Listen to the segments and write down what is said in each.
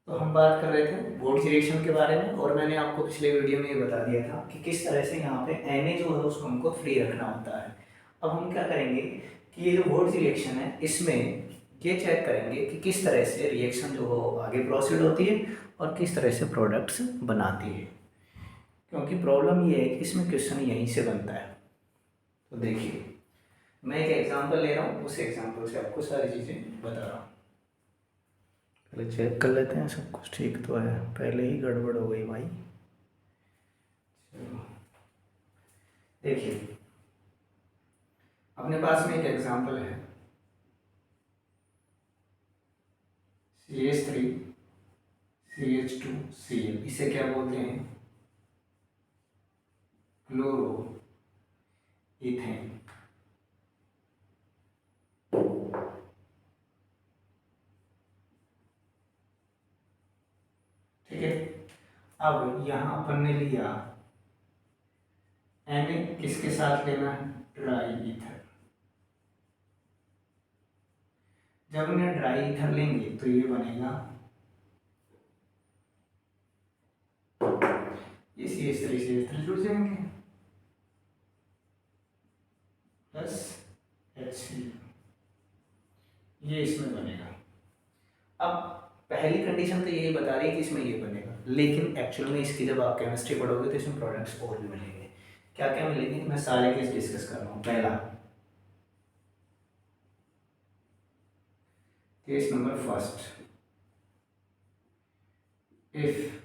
तो हम बात कर रहे थे वोल्टेज रिएक्शन के बारे में, और मैंने आपको पिछले वीडियो में ये बता दिया था कि किस तरह से यहाँ पे Na जो है उसको हमको फ्री रखना होता है। अब हम क्या करेंगे कि ये जो वोल्टेज रिएक्शन है इसमें ये चेक करेंगे कि किस तरह से रिएक्शन जो हो आगे प्रोसीड होती है और किस तरह से प्रोडक्ट्स बनाती है, क्योंकि प्रॉब्लम ये है कि इसमें क्वेश्चन यहीं से बनता है। तो देखिए, मैं एक एग्जांपल ले रहा हूँ, उस एग्जांपल से आपको सारी चीज़ें बता रहा हूँ। पहले चेक कर लेते हैं सब कुछ ठीक तो है, पहले ही गड़बड़ हो गई भाई। देखिए, अपने पास में एक एग्जांपल है CH3 CH2 Cl, इसे क्या बोलते हैं? Chloro ethane. ठीक है, अब यहाँ अपन ने लिया Na, किसके साथ लेना है? Dry ether. जब इन्हें ड्राई ईथर लेंगे तो ये बनेगा, ये CH3 जुड़ जाएंगे प्लस HCl, ये इसमें बनेगा। अब पहली कंडीशन तो यही बता रही है कि इसमें ये बनेगा, लेकिन एक्चुअल में इसकी जब आप केमिस्ट्री पढ़ोगे तो इसमें प्रोडक्ट्स और भी मिलेंगे। क्या क्या मिलेंगे, मैं सारे केस डिस्कस कर रहा हूँ। पहला case number first, if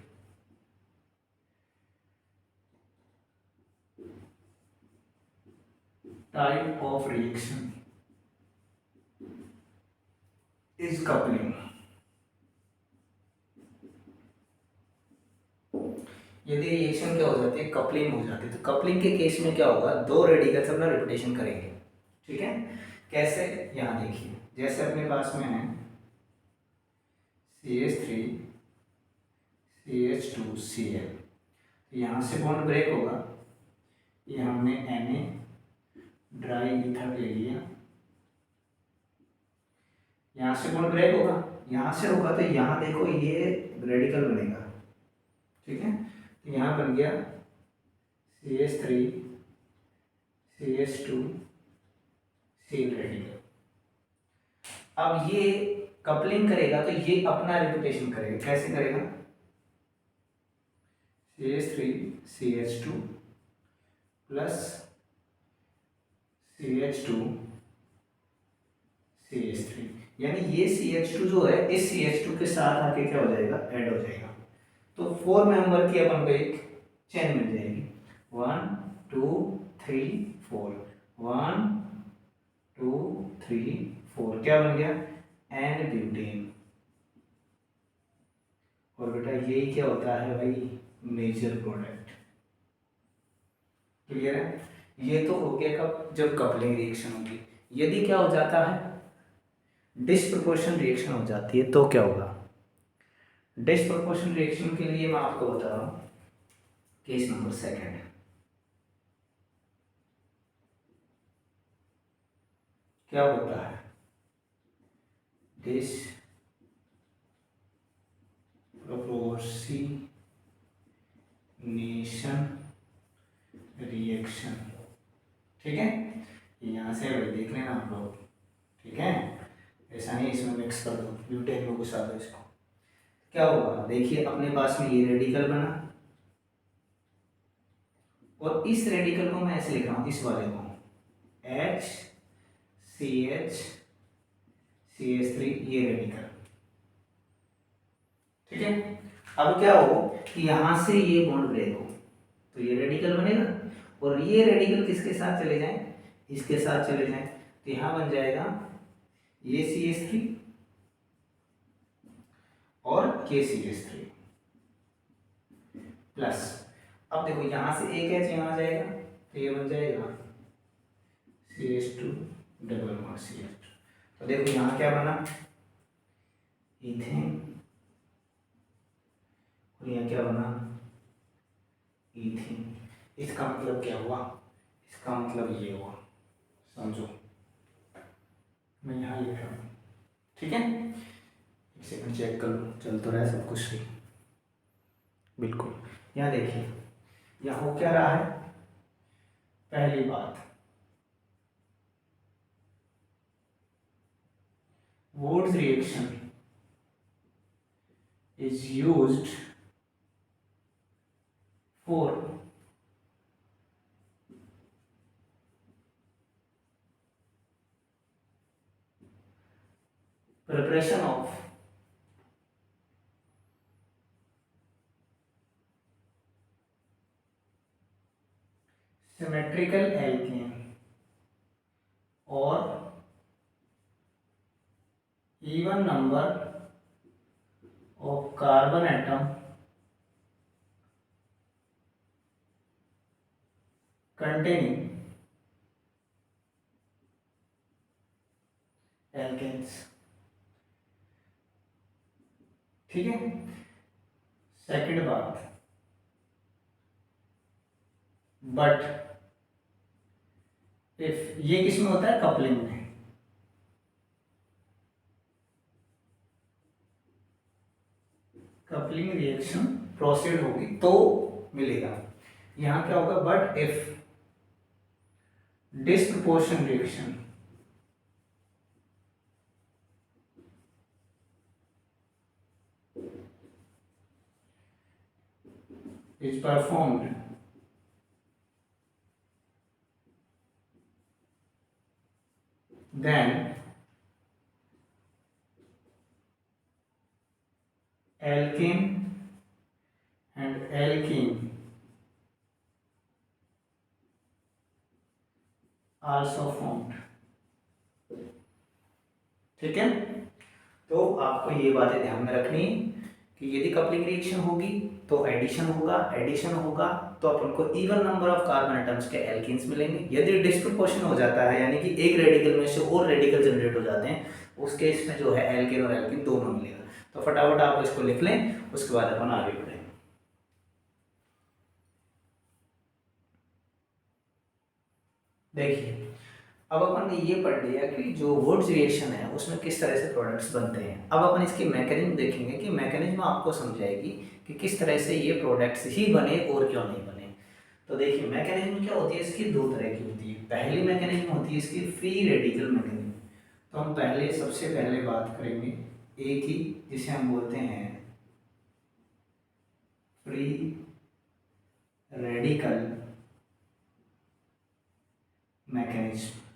type of reaction is coupling. यदि रिएक्शन क्या हो जाती है, कपलिंग हो जाती है, तो कपलिंग के केस में क्या होगा, दो रेडिकल्स अपना रिपीटेशन करेंगे। ठीक है, कैसे? यहाँ देखिए, जैसे अपने पास में है CH3 CH2 Cl, यहाँ से बॉन्ड ब्रेक होगा, ये हमने Na ड्राई ईथर ले लिया, यहाँ से बॉन्ड ब्रेक होगा, यहाँ से होगा तो यहाँ देखो ये रेडिकल बनेगा। ठीक है, तो यहाँ बन गया CH3 CH2 Cl रेडिकल। अब ये कपलिंग करेगा तो ये अपना रिपीटेशन करेगा। कैसे करेगा? CH3 CH2 plus CH2 CH3, यानी ये CH2 जो है इस CH2 के साथ आके क्या हो जाएगा, ऐड हो जाएगा। तो 4 मेंबर की अपन को एक चेन मिल जाएगी, 1 2 3 4, 1 2 3 4, क्या बन गया? N butane. और बेटा यही क्या होता है भाई, मेजर प्रोडक्ट। क्लियर है? ये तो हो गया कब, जब कपलिंग रिएक्शन होगी। यदि क्या हो जाता है, डिसप्रपोर्शन रिएक्शन हो जाती है, तो क्या होगा? डिसप्रपोर्शन रिएक्शन के लिए मैं आपको बता रहा हूँ, केस नंबर सेकंड। क्या होता है? Disproportionation reaction. ठीक है, यहाँ से भाई देख लेना आप लोग। ठीक है, ऐसा नहीं इसमें मिक्स कर दो, ब्यूटेन को घुसा दो इसको। क्या होगा, देखिए अपने पास में ये रेडिकल बना, और इस रेडिकल को मैं ऐसे लिख रहा हूँ, इस वाले को HCH3, ये रेडिकल। ठीक है, अब क्या हो कि यहां से ये बॉन्ड ब्रेक हो तो ये रेडिकल बनेगा, और ये रेडिकल किसके साथ चले जाएं, इसके साथ चले जाएं, तो यहां बन जाएगा ये CH3 और ये CH3 प्लस, अब देखो यहां से एक H यहाँ आ जाएगा तो ये बन जाएगा CH2 डबल बॉन्ड CH2। तो देखो यहाँ क्या बना, इथेन, और यहाँ क्या बना, इथेन। इसका मतलब क्या हुआ, इसका मतलब ये हुआ, समझो मैं यहाँ लिख रहा हूँ। ठीक है, सेकंड चेक कर लो, चल तो रहा है सब कुछ सही। बिल्कुल, यहाँ देखिए, यहाँ हो क्या रहा है। पहली बात, Wood's reaction is used for preparation of symmetrical alkane or even number of carbon atom containing alkanes। ठीक है। सेकंड बात, बट इफ, ये किस में होता है, कपलिंग में। कपलिंग रिएक्शन प्रोसीड होगी तो मिलेगा। यहां क्या होगा, but if disproportion reaction is performed then alkane and alkene also formed। ठीक है। तो आपको ये बातें ध्यान में रखनी है कि यदि कपलिंग रिएक्शन होगी तो एडिशन होगा, एडिशन होगा तो अपन को even number of carbon atoms के एल्केन्स मिलेंगे। यदि डिस्प्रपोर्शन हो जाता है, यानी कि एक रेडिकल में से और रेडिकल जनरेट हो जाते हैं, उस केस में जो है एल्केन और एल्केन दोनों मिलेगा। तो फटाफट आप इसको लिख लें, उसके बाद अपन आगे बढ़ेंगे। देखिए, अब अपन ने ये पढ़ लिया कि जो वुड्स रिएक्शन है उसमें किस तरह से प्रोडक्ट्स बनते हैं। अब अपन इसकी मैकेनिज्म देखेंगे कि मैकेनिज्म आपको समझाएगी कि किस तरह से ये प्रोडक्ट्स ही बने और क्यों नहीं बने। तो देखिए, मैकेनिज्म क्या होती है इसकी, दो तरह की होती है। पहली मैकेनिज्म होती है इसकी फ्री रेडिकल मैकेनिज्म। तो हम पहले सबसे पहले बात करेंगे एक ही, जिसे हम बोलते हैं फ्री रेडिकल मैकेनिज्म।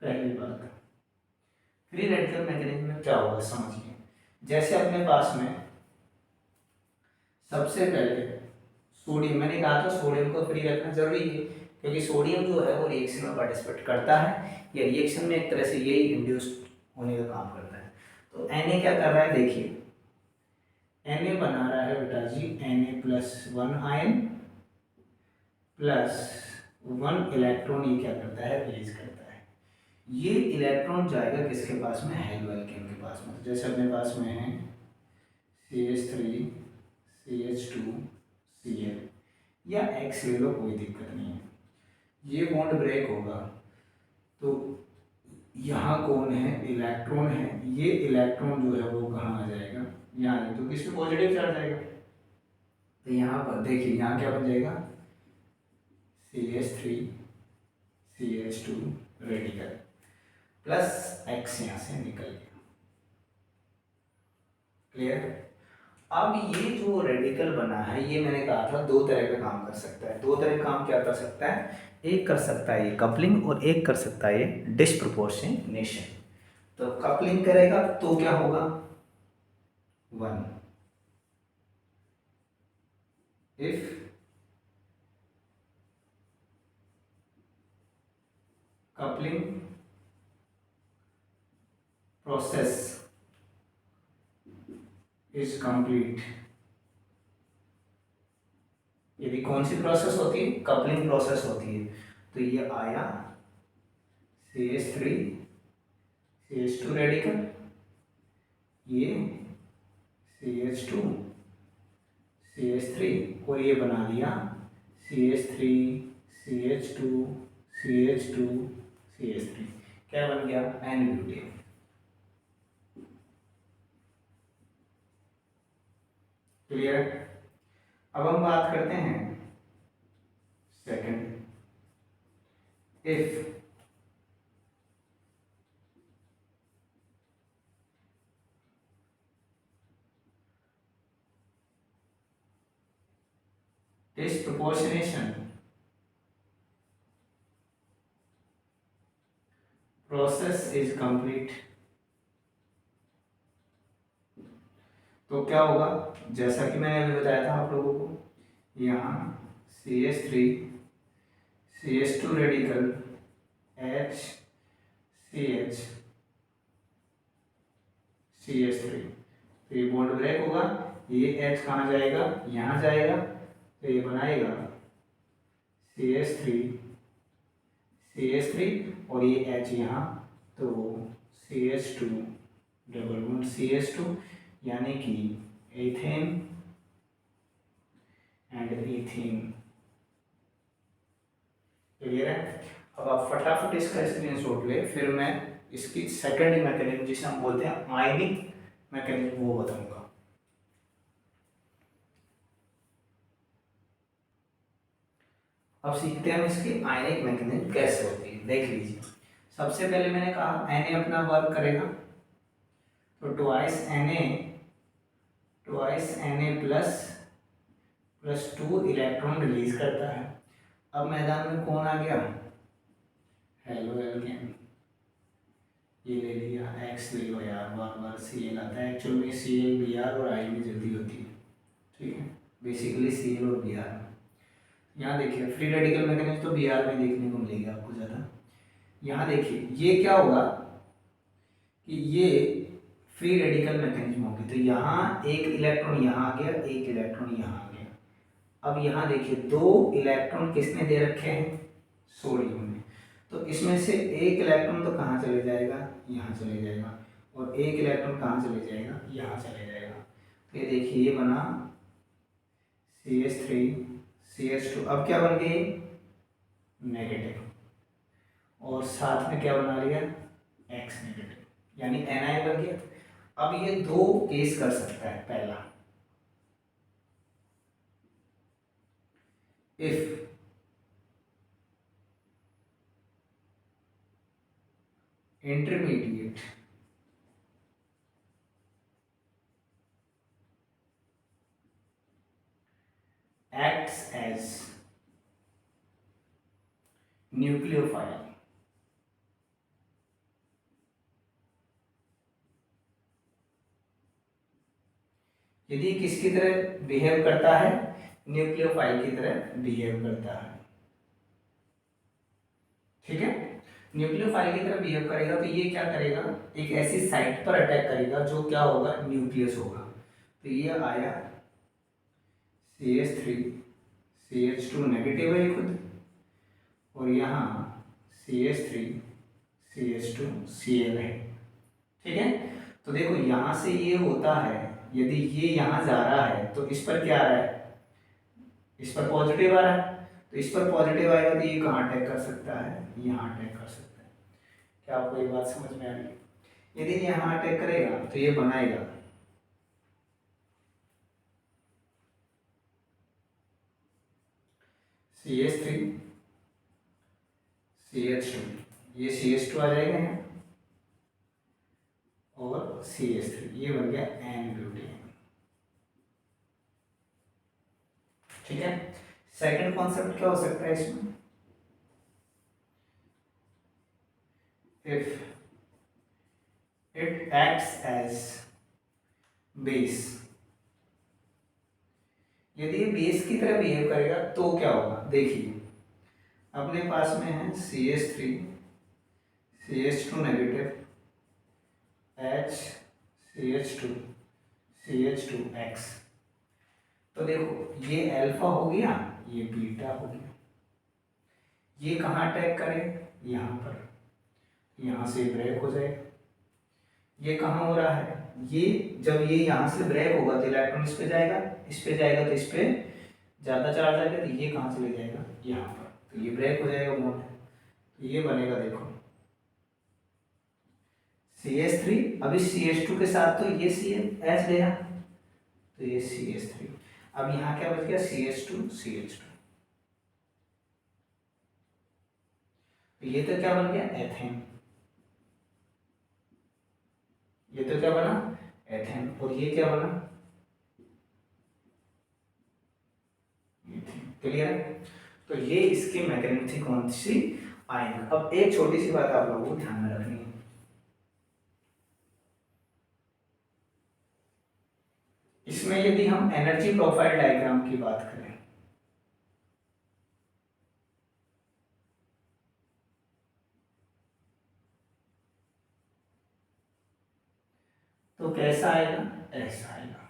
पहली बात, फ्री रेडिकल मैकेनिज्म में क्या होगा समझिए। जैसे अपने पास में सबसे पहले सोडियम, मैंने कहा था सोडियम को फ्री रखना जरूरी है क्योंकि सोडियम जो है वो रिएक्शन में पार्टिसिपेट करता है, या रिएक्शन में एक तरह से यही इंड्यूस्ड होने का काम करता है। तो Na क्या कर रहा है, देखिए Na बना रहा है बेटा जी Na+1 आयन प्लस 1 इलेक्ट्रॉन, ये क्या करता है, रिलीज करता है। ये इलेक्ट्रॉन जाएगा किसके पास में, हेलोएल्केन के पास में। जैसे अपने पास में है CH3 CH2 Cl या X ले लो, कोई दिक्कत नहीं है। ये बॉन्ड ब्रेक होगा तो यहाँ कौन है, इलेक्ट्रॉन है। ये इलेक्ट्रॉन जो है वो कहाँ आ जाएगा, यहाँ, तो किस पे पॉजिटिव चार्ज आएगा। तो यहाँ पर देखिए, यहाँ क्या बन जाएगा, CH3 CH2 radical plus X यहाँ से निकल गया। क्लियर। अब ये जो रेडिकल बना है, ये मैंने कहा था दो तरह का काम कर सकता है। दो तरह का काम क्या कर सकता है, एक कर सकता है ये कपलिंग और एक कर सकता है ये डिस्प्रपोर्शनेशन। तो कपलिंग करेगा तो क्या होगा, 1 if coupling process is complete. यदि कौन सी प्रोसेस होती है, कपलिंग प्रोसेस होती है। तो ये आया CH3 CH2 रेडिकल, ये CH2 CH3 और ये बना दिया CH3 CH2 CH2 CH3 क्या बन गया, एन ब्यूटेन। क्लियर है। अब हम बात करते हैं second, if disproportionation process is complete, तो क्या होगा, जैसा कि मैंने अभी बताया था आप लोगों को, यहाँ CH3 CH2 radical H CH CH3, तो ये बॉन्ड ब्रेक होगा, ये H कहाँ जाएगा, यहाँ जाएगा, तो ये बनाएगा CH3 CH3 और ये H यहाँ, तो CH2 डबल बॉन्ड CH2 यानी कि एथेन एंड इथीन। क्लियर है। अब आप फटाफट इसका स्क्रीनशॉट ले, फिर मैं इसकी सेकेंड मैकेनिज्म जिसे हम बोलते हैं आयनिक मैकेनिज्म वो बताऊंगा। अब सीखते हैं हम इसकी आयनिक मैकेनिज्म कैसे होती है, देख लीजिए। सबसे पहले मैंने कहा Na अपना वर्क करेगा, तो twice Na plus 2 electron release करता है। अब मैदान में कौन आ गया, हेलो एल्केन, ये ले लिया, एक्स ले लो यार, बार बार Cl आता है, एक्चुअल में Cl Br और I में जल्दी होती है, ठीक है, बेसिकली Cl और Br। यहाँ देखिए फ्री रेडिकल मैकेनिज्म तो Br में देखने को मिलेगा आपको ज़्यादा। यहाँ देखिए ये क्या होगा कि ये फ्री रेडिकल मैकेनिज्म होगी, तो यहाँ एक इलेक्ट्रॉन यहाँ आ गया, एक इलेक्ट्रॉन यहाँ आ गया। अब यहाँ देखिए 2 इलेक्ट्रॉन किसने दे रखे हैं, सोडियम ने, तो इसमें से एक इलेक्ट्रॉन तो कहाँ चले जाएगा, यहाँ चले जाएगा, और एक इलेक्ट्रॉन कहाँ चले जाएगा, यहाँ चले जाएगा। तो ये देखिए ये बना CH3 CH2, अब क्या बन गई, नेगेटिव, और साथ में क्या बना लिया, X नेगेटिव, यानी Ni बन गया। अब ये 2 केस कर सकता है, पहला if intermediate acts as nucleophile, यदि किसकी तरह बिहेव करता है, न्यूक्लियोफाइल की तरह बिहेव करता है, ठीक है। न्यूक्लियोफाइल की तरह बिहेव करेगा तो ये क्या करेगा, एक ऐसी साइट पर अटैक करेगा जो क्या होगा, न्यूक्लियस होगा। तो ये आया CH3 CH2 नेगेटिव है खुद, और यहाँ CH3 CH2 Cl है, ठीक है। तो देखो यहाँ से ये होता है, यदि ये यहाँ जा रहा है तो इस पर क्या आ रहा है, इस पर पॉजिटिव आ रहा है, तो इस पर पॉजिटिव आएगा तो ये कहाँ अटैक कर सकता है, यहाँ अटैक कर सकता है। क्या आपको ये बात समझ में आ रही है। यदि यहाँ अटैक करेगा तो ये बनाएगा CH3 CH2, ये CH2 आ जाएगा यहाँ, और CH3, ये बन गया एन ब्यूटेन, ठीक है। सेकंड कॉन्सेप्ट क्या हो सकता है इसमें, if it acts as base, यदि ये बेस की तरह बिहेव करेगा तो क्या होगा, देखिए अपने पास में है CH3 CH2 negative H CH2 CH2 X, तो देखो ये अल्फा हो गया, ये बीटा हो गया, ये कहाँ अटैक करे, यहाँ पर, यहाँ से ब्रेक हो जाएगा। ये कहाँ हो रहा है, ये जब ये यहाँ से ब्रेक होगा तो इलेक्ट्रॉन इस पे जाएगा, इस पे जाएगा तो इस पे ज़्यादा चार्ज आएगा, तो ये कहाँ चले जाएगा, यहाँ पर, तो ये ब्रेक हो जाएगा बॉन्ड, तो ये बनेगा देखो CH3, अभी CH2 के साथ तो ये CH गया, तो ये CH3, अब यहाँ क्या बच गया CH2 CH2, तो ये तो क्या बन गया एथेन, ये तो क्या बना एथेन, और ये क्या बना मीथेन। क्लियर है? तो ये इसकी मैकेनिज्म थी कौन सी आयन। अब एक छोटी सी बात आप लोगों को ध्यान में रखनी है, इसमें यदि हम एनर्जी प्रोफाइल डायग्राम की बात करें तो कैसा आएगा, ऐसा आएगा।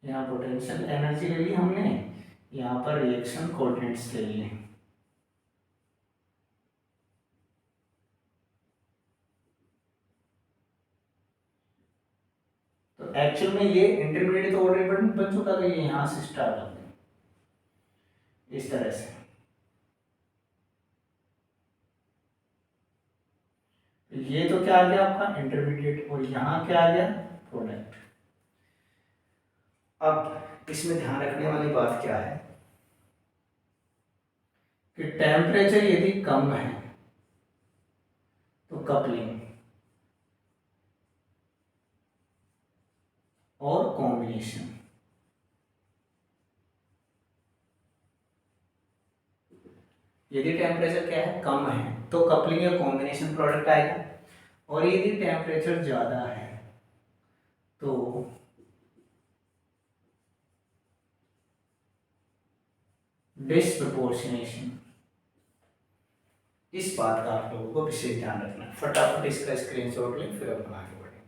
यहाँ पोटेंशियल एनर्जी ले ली हमने, यहाँ पर रिएक्शन कोऑर्डिनेट्स ले लिए। तो एक्चुअल में ये इंटरमीडिएट तो ऑलरेडी बन चुका था, ये यहाँ से स्टार्ट हो गया इस तरह से। ये तो क्या आ गया आपका इंटरमीडिएट, और यहाँ क्या आ गया प्रोडक्ट। अब इसमें ध्यान रखने वाली बात क्या है कि टेम्परेचर यदि कम है तो कपलिंग और कॉम्बिनेशन, यदि टेम्परेचर क्या है कम है तो कपलिंग या कॉम्बिनेशन प्रोडक्ट आएगा, और यदि टेम्परेचर ज़्यादा है तो डिसप्रपोर्शनेशन। इस बात का आप लोगों को विशेष ध्यान रखना है। फटाफट इसका स्क्रीनशॉट लें, फिर अपन आगे बढ़ें।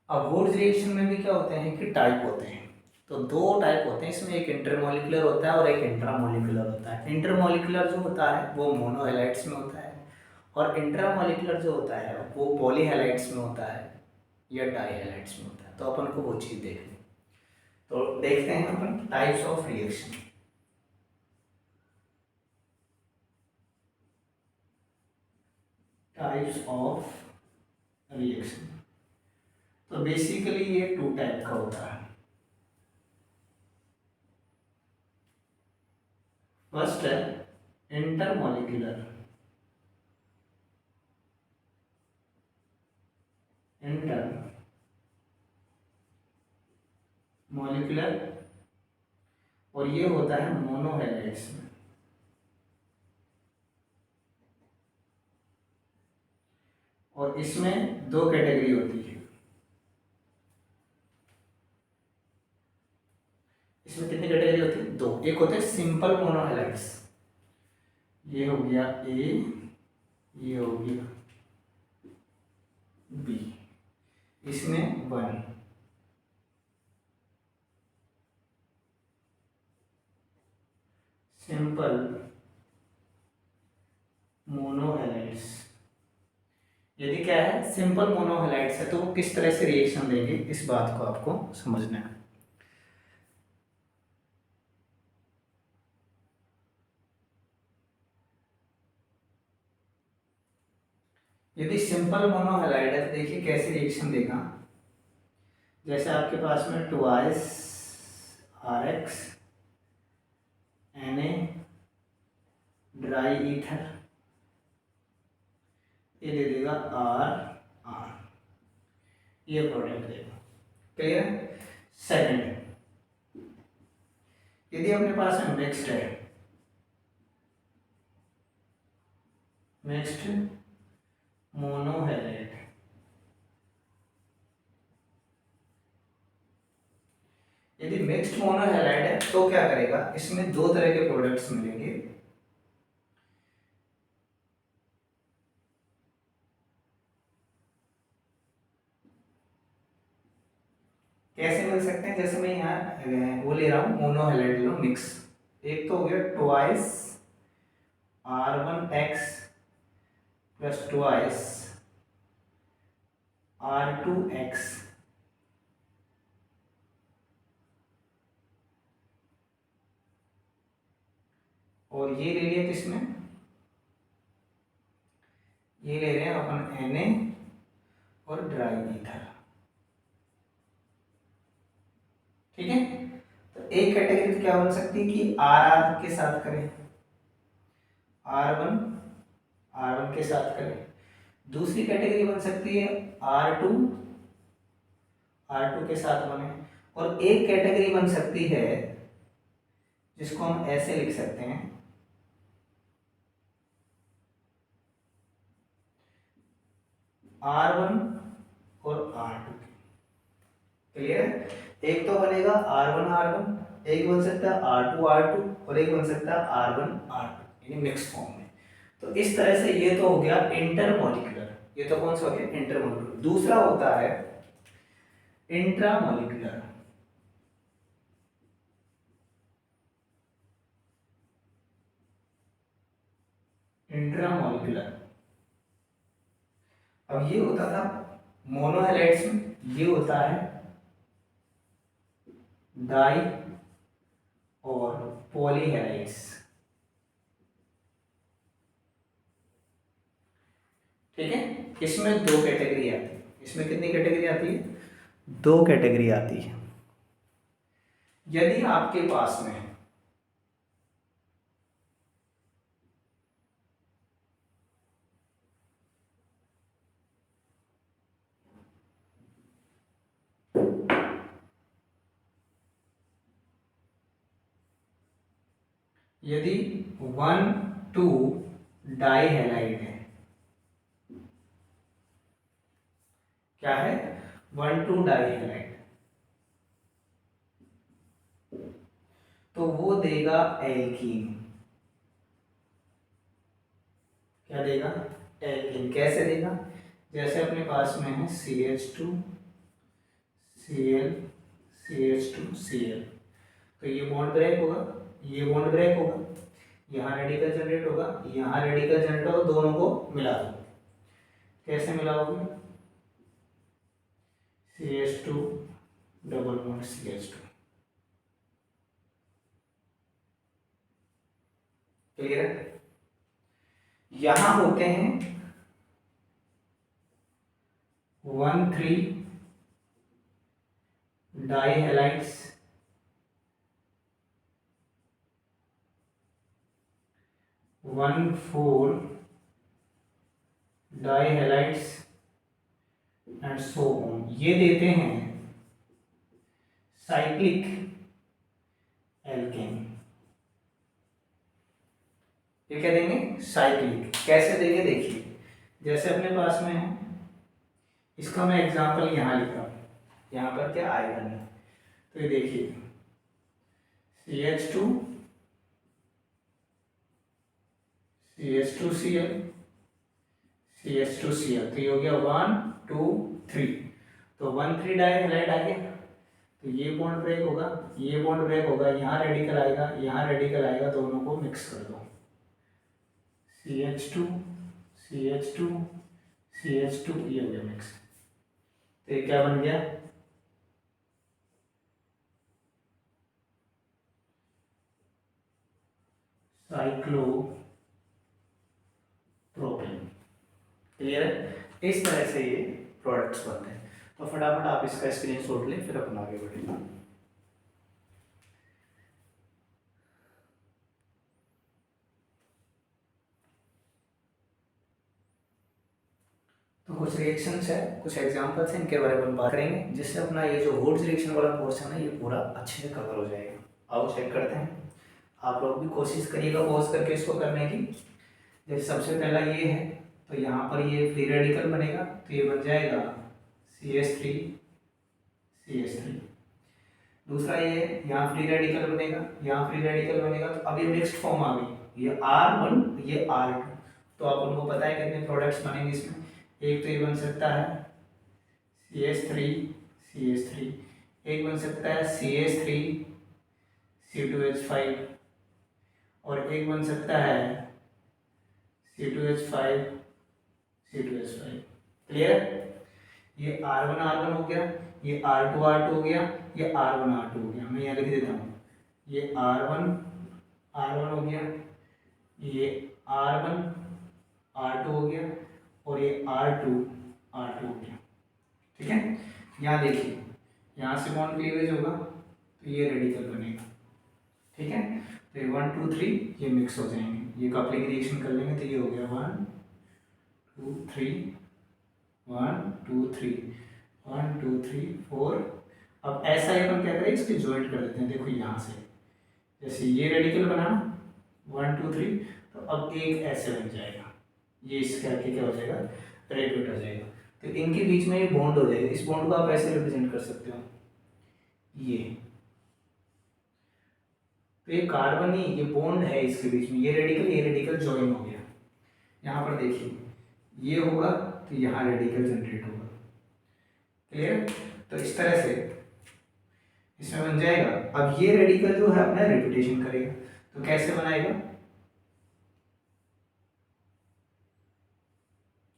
अब वुड्स रिएक्शन में भी क्या होते हैं कि टाइप होते हैं, तो दो टाइप होते हैं इसमें, एक इंटरमोलिकुलर होता है और एक इंट्रामोलिकुलर होता है। इंटरमोलिकुलर जो होता है वो मोनोहैलाइड्स में होता है, और इंट्रामोलिकुलर जो होता है वो पॉलीहैलाइड्स में होता है या डाईहैलाइड्स में होता है। तो अपन को वो चीज़ देखनी, तो देखते हैं अपन types of reaction. Types of reaction, तो बेसिकली ये टू टाइप का होता है। फर्स्ट है इंटरमोलिकुलर, इंटर मॉलिक्यूलर, और ये होता है मोनोहैलाइड्स में। और इसमें दो कैटेगरी होती है, इसमें कितनी कैटेगरी होती है दो। एक होते हैं सिंपल मोनोहैलाइड्स, ये हो गया ए, ये हो गया बी, इसमें वन। सिंपल मोनोहैलाइड्स, यदि क्या है सिंपल मोनोहैलाइड्स है तो वो किस तरह से रिएक्शन देंगे, इस बात को आपको समझना है। यदि सिंपल मोनोहैलाइड है तो देखिए कैसे रिएक्शन देगा। जैसे आपके पास में twice RX Na dry ether, ये दे देगा R, ये प्रोडक्ट देगा। क्लियर है? सेकंड, यदि अपने पास में मिक्स्ड है, मिक्स्ड मोनोहैलाइड, यदि मिक्स्ड मोनोहैलाइड है तो क्या करेगा, इसमें दो तरह के प्रोडक्ट्स मिलेंगे। कैसे मिल सकते हैं, जैसे मैं यहाँ वो ले रहा हूँ मोनोहैलाइड लो मिक्स, एक तो हो गया twice R1X plus twice R2X, और ये ले लिया किसमें, ये ले रहे हैं अपन Na और ड्राई ईथर। ठीक है, तो एक कैटेगरी क्या बन सकती है कि आर के साथ करें, R1 R1 के साथ करें। दूसरी कैटेगरी बन सकती है R2 R2 के साथ बने। और एक कैटेगरी बन सकती है जिसको हम ऐसे लिख सकते हैं, R1 और R2। क्लियर है, एक तो बनेगा R1 R1, एक बन सकता है R2 R2 और एक बन सकता है R1 R2, यानी मिक्स फॉर्म में। तो इस तरह से ये तो हो गया इंटरमॉलिक्यूलर, ये तो कौन सा हो गया इंटरमॉलिक्यूलर। दूसरा होता है इंट्रामॉलिक्यूलर। इंट्रामॉलिक्यूलर, अब ये होता था मोनोहैलाइड्स में, ये होता है डाई और पॉलीहैलाइड्स। ठीक है, इसमें दो कैटेगरी आती है, इसमें कितनी कैटेगरी आती है, दो कैटेगरी आती है। यदि आपके पास में यदि 1,2 डाइहैलाइड है, क्या है 1,2 डाइहैलाइड, तो वो देगा एल्कीन। क्या देगा, एल्कीन। कैसे देगा, जैसे अपने पास में है CH2 Cl CH2 Cl, तो ये बॉन्ड ब्रेक होगा, ये बॉन्ड ब्रेक होगा, यहाँ रेडिकल जनरेट होगा, यहाँ रेडिकल जनरेट होगा, दोनों को मिला दो। कैसे मिलाओगे, CH2 double bond CH2। Clear है, यहां होते हैं 1,3 डाइहैलाइड्स, 1,4 डाइहैलाइड्स एंड सो ऑन। ये देते हैं साइक्लिक एल्केन। ये क्या देंगे, साइक्लिक। कैसे देंगे देखिए, जैसे अपने पास में है, इसका मैं एग्जांपल यहाँ लिख रहा हूँ, यहाँ पर क्या आएगा नहीं, तो ये देखिए CH2 CH2Cl CH2Cl, तो ये हो गया 1 2 3, तो 1,3 डाइहैलाइड आ गया, तो ये बॉन्ड ब्रेक होगा, ये बॉन्ड ब्रेक होगा, यहाँ रेडिकल आएगा, यहाँ रेडिकल आएगा, दोनों को मिक्स कर दो, CH2 CH2 CH2, ये हो गया मिक्स। तो ये क्या बन गया, साइक्लोप्रोपेन। क्लियर है, इस तरह से ये प्रोडक्ट्स बनते हैं। तो फटाफट आप इसका स्क्रीनशॉट लें, फिर अपन आगे बढ़ेंगे। तो कुछ रिएक्शंस है, कुछ एग्जांपल्स हैं, इनके बारे में बात करेंगे, जिससे अपना ये जो वुड्स रिएक्शन वाला पोर्शन है ये पूरा अच्छे से कवर हो जाएगा। आओ चेक करते हैं, आप लोग भी कोशिश करिएगा पॉज करके इसको करने की। जैसे सबसे पहला ये है, तो यहाँ पर ये फ्री रेडिकल बनेगा, तो ये बन जाएगा CH3 CH3। दूसरा ये यहाँ फ्री रेडिकल बनेगा, यहाँ फ्री रेडिकल बनेगा, तो अब ये मिक्स्ड फॉर्म आ गई, ये R1 ये R2। तो आप उनको पता है कितने प्रोडक्ट्स बनेंगे इसमें, एक तो ये बन सकता है CH3 CH3, एक बन सकता है CH3 C2H5, और एक बन सकता है C2H5 C2H5। क्लियर, ये R1 R1 हो गया, ये R2 R2 हो गया, ये R1 R2 हो गया। मैं यहाँ लिख देता हूँ, ये R1 R1 हो गया, ये R1 R2 हो गया और ये R2 R2 हो गया। ठीक है, यहाँ देखिए, यहाँ से बॉन्ड क्लीवेज होगा तो ये रेडिकल बनेगा। ठीक है, तो ये 1 2 3 ये मिक्स हो जाएंगे, ये कपलिंग रिएक्शन कर लेंगे तो ये हो गया 1 2 3 1 2 3 1 2 3 4। अब ऐसा ही अपन क्या करें, इसके जॉइंट कर देते हैं। देखो यहाँ से जैसे ये रेडिकल बना ना 1 2 3, तो अब एक ऐसे बन जाएगा, ये इसके आगे क्या हो जाएगा, रेडिएट हो जाएगा। तो इनके बीच में ये बॉन्ड हो जाएगा। इस बॉन्ड को आप ऐसे रिप्रेजेंट कर सकते हो, ये तो ये कार्बन ही, ये बॉन्ड है इसके बीच में, ये रेडिकल जॉइन हो गया। यहाँ पर देखिए ये होगा तो यहाँ रेडिकल जनरेट होगा। क्लियर, तो इस तरह से इसमें बन जाएगा। अब ये रेडिकल जो है अपना रिपीटेशन करेगा, तो कैसे बनाएगा,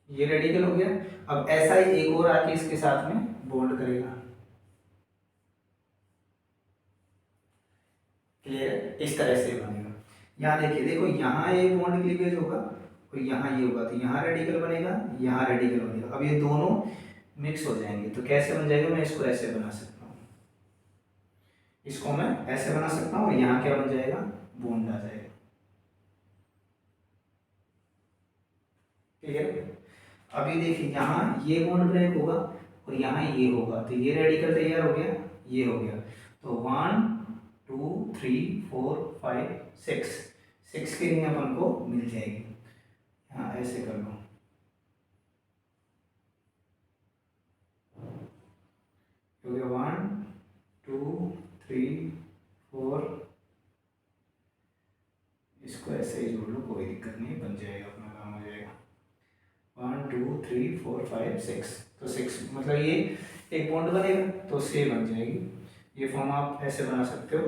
ये रेडिकल हो गया। अब ऐसा ही एक और आके इसके साथ में बॉन्ड करेगा। क्लियर, इस तरह से बनेगा। यहाँ देखिए, देखो यहाँ एक बॉन्ड क्लीवेज होगा और यहाँ ये होगा, तो यहाँ रेडिकल बनेगा, यहाँ रेडिकल बनेगा। अब ये दोनों मिक्स हो जाएंगे, तो कैसे बन जाएगा, मैं इसको ऐसे बना सकता हूँ, इसको मैं ऐसे बना सकता हूँ और यहाँ क्या बन जाएगा, बॉन्ड आ जाएगा। क्लियर, अभी देखिए यहाँ ये बॉन्ड ब्रेक होगा और यहाँ ये होगा, तो ये रेडिकल तैयार हो गया, ये हो गया। तो 1 2 3 4 5 6 की रिंग अपन को मिल जाएगी। यहाँ ऐसे कर लो, हो गया 1 2 3 4, इसको ऐसे ही जोड़ लो, कोई दिक्कत नहीं, बन जाएगा, अपना काम हो जाएगा। 1 2 3 4 5 6, तो 6 मतलब ये एक बॉन्ड बनेगा तो से बन जाएगी। ये फॉर्म आप ऐसे बना सकते हो,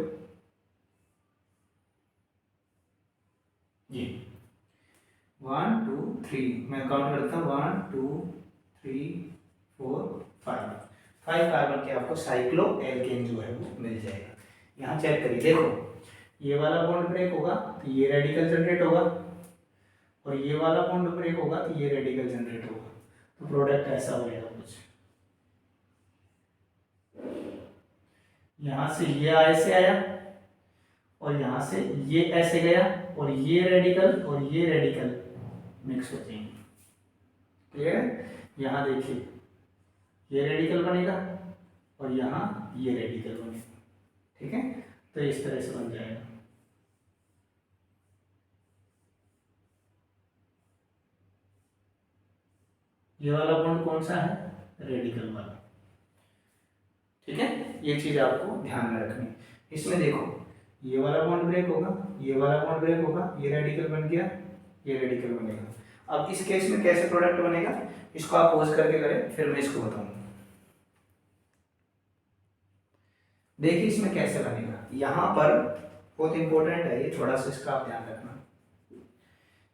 ये 1 2 3, मैं काउंट करता हूँ 1 2 3 4 5 कार्बन के आपको साइक्लो एल्केन जो है वो मिल जाएगा। यहाँ चेक करिए, देखो ये वाला बॉन्ड ब्रेक होगा तो ये रेडिकल जनरेट होगा और ये वाला बॉन्ड ब्रेक होगा तो ये रेडिकल जनरेट होगा, तो प्रोडक्ट ऐसा बनेगा कुछ। यहाँ से ये ऐसे आया और यहाँ से ये ऐसे गया और ये रेडिकल मिक्स हो जाएंगे। क्लियर है, यहाँ देखिए ये रेडिकल बनेगा और यहाँ ये रेडिकल बनेगा। ठीक है, तो इस तरह से बन जाएगा। ये वाला बॉन्ड कौन सा है, रेडिकल वाला। ठीक है, ये चीज आपको ध्यान में रखनी। इसमें देखो ये वाला बॉन्ड ब्रेक होगा, ये वाला बॉन्ड ब्रेक होगा, ये रेडिकल बन गया, ये रेडिकल बनेगा। अब इस केस में कैसे प्रोडक्ट बनेगा, इसको आप पॉज करके करें, फिर मैं इसको बताऊंगा। देखिए इसमें कैसे बनेगा, यहाँ पर बहुत इंपॉर्टेंट है ये, थोड़ा सा इसका आप ध्यान रखना।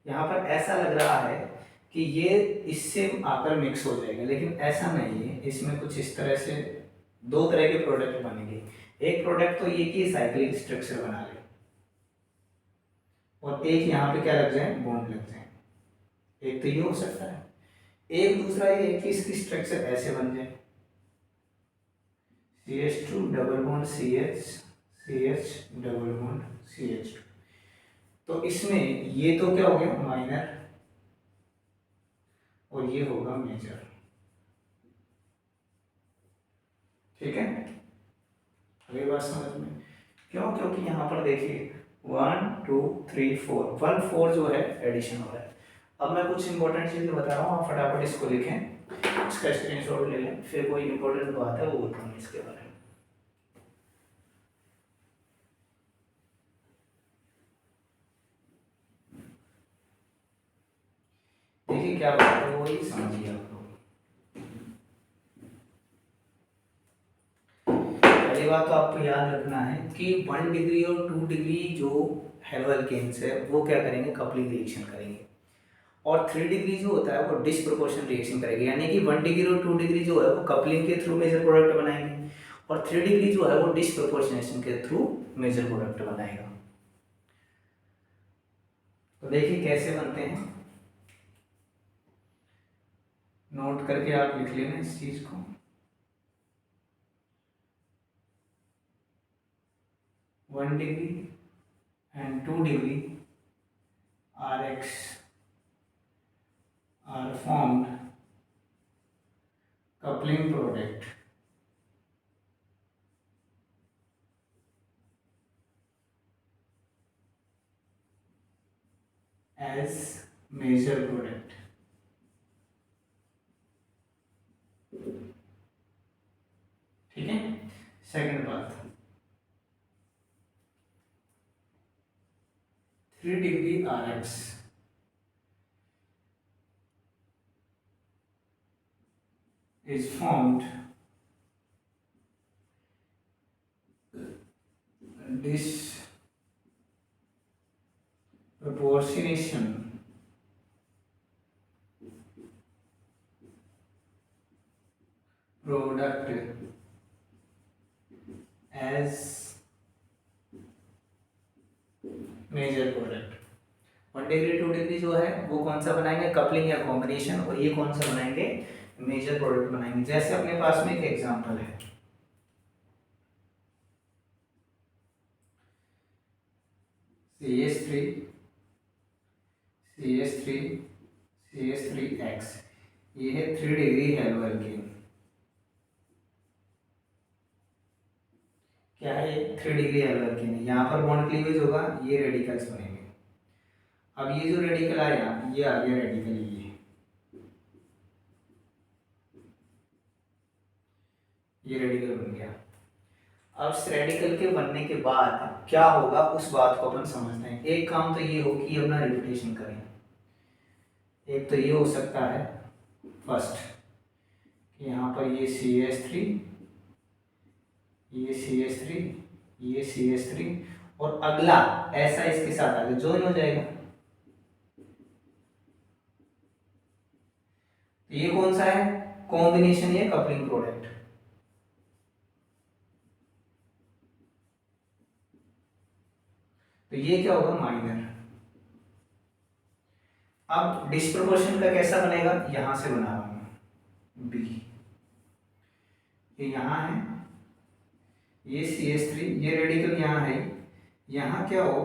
यहाँ पर ऐसा लग रहा है कि ये इससे आकर मिक्स हो जाएगा, लेकिन ऐसा नहीं है। इसमें कुछ इस तरह से दो तरह के प्रोडक्ट बनेंगे। एक प्रोडक्ट तो ये कि साइक्लिक स्ट्रक्चर बना ले और एक यहाँ पे क्या लग जाए, बॉन्ड लग जाए। एक तो ये हो सकता है, एक दूसरा ये कि इसकी स्ट्रक्चर ऐसे बन जाए, CH2 double bond CH double bond CH2। तो इसमें ये तो क्या हो गया, माइनर, और ये होगा मेजर। ठीक है, अगली बात समझ में क्यों, क्योंकि यहाँ पर देखिए 1 2 3 4 1 4 जो है एडिशन हो रहा है। अब मैं कुछ इंपॉर्टेंट चीजें बता रहा हूँ, आप फटाफट इसको लिखें, इसका स्क्रीनशॉट ले लें, फिर कोई इंपॉर्टेंट बात है वो बताऊंगी इसके बारे में। देखिए क्या बात है, वही समझिए आप लोग। पहली बात तो आपको याद रखना है कि 1 डिग्री और 2 डिग्री जो हेवल्केन्स है वो क्या करेंगे, कपलिंग रिएक्शन करेंगे, और 3 डिग्री जो होता है वो डिसप्रोपोर्शनल रिएक्शन करेंगे। यानी कि 1 डिग्री और 2 डिग्री जो है वो कपलिंग के थ्रू मेजर प्रोडक्ट बनाएंगे और 3 डिग्री जो है वो डिसप्रोपोर्शनेशन के थ्रू मेजर प्रोडक्ट बनाएगा। तो देखिए कैसे बनते हैं, नोट करके आप लिख लेना इस चीज को। 1 degree and 2 degree Rx are formed coupling product as major product। ठीक है, सेकंड बात, 3 degree Rx is formed disproportionation product as major product. 1 degree 2 degree जो है वो कौन सा बनाएंगे, कपलिंग या कॉम्बिनेशन, और ये कौन सा बनाएंगे, मेजर प्रोडक्ट बनाएंगे। जैसे अपने पास में एक एग्जांपल है, CH3 CH3 CH3X, ये है 3 डिग्री हेलो एल्केन। क्या है, 3 डिग्री हेलो एल्केन है। यहाँ पर बॉन्ड क्लीवेज होगा, ये रेडिकल्स बनेंगे। अब ये जो रेडिकल आया, ये आ गया रेडिकल, ये रेडिकल बन गया। अब इस रेडिकल के बनने के बाद क्या होगा उस बात को अपन समझते हैं। एक काम तो ये हो कि अपना रिपीटेशन करें। एक तो ये हो सकता है फर्स्ट कि यहाँ पर ये CH3, ये CH3, ये CH3, और अगला ऐसा इसके साथ आगे ज्वाइन हो जाएगा। तो ये कौन सा है, कॉम्बिनेशन, ये कपलिंग प्रोडक्ट। तो ये क्या होगा, माइनर। अब डिस्प्रोपोर्शन का कैसा बनेगा, यहां से बना रहा हूं बी, ये यहां है, ये CH3, ये रेडिकल यहां है, यहां क्या हो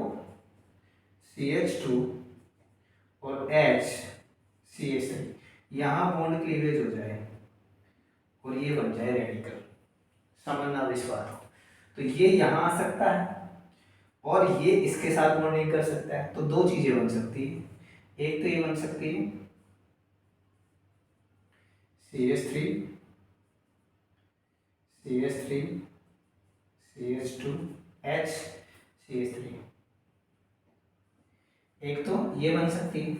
CH2 और H CH3, यहां बॉन्ड क्लीवेज हो जाए और ये बन जाए रेडिकल। समझना इस बात को। तो ये यहां आ सकता है और ये इसके साथ बॉन्डिंग कर सकता है। तो दो चीजें बन सकती है, एक तो ये बन सकती है CH3 CH3 CH2 H CH3, एक तो ये बन सकती है,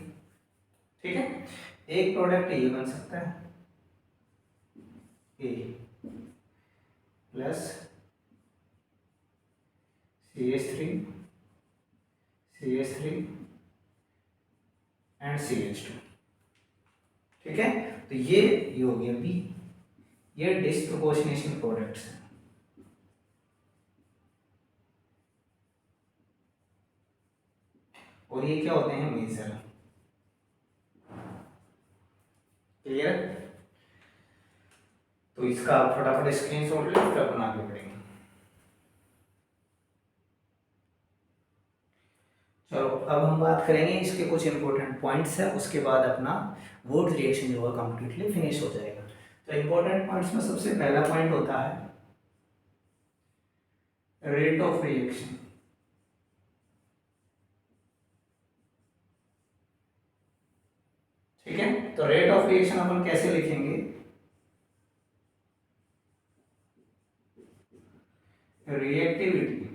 ठीक है। एक प्रोडक्ट ये बन सकता है A plus CH3 CH3 and CH2, ठीक है। तो ये हो गया B, ये डिस्प्रोपोर्शनेशन प्रोडक्ट्स हैं। और ये क्या होते हैं, मेजर। क्लियर। तो इसका आप फटाफट स्क्रीनशॉट ले, फिर अपन आगे बढ़ेंगे। चलो अब हम बात करेंगे इसके कुछ इंपॉर्टेंट पॉइंट्स है, उसके बाद अपना वोट रिएक्शन जो है कंप्लीटली फिनिश हो जाएगा। तो इंपॉर्टेंट पॉइंट्स में सबसे पहला पॉइंट होता है रेट ऑफ रिएक्शन। ठीक है, तो रेट ऑफ रिएक्शन अपन कैसे लिखेंगे, reactivity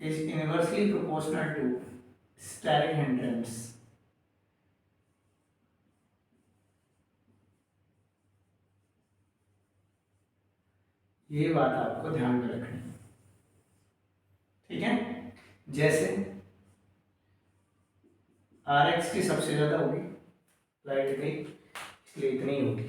is inversely proportional to steric hindrance। ये बात आपको ध्यान में रखनी है, ठीक है। जैसे Rx की सबसे ज्यादा होगी लाइट की, इसलिए इतनी होगी,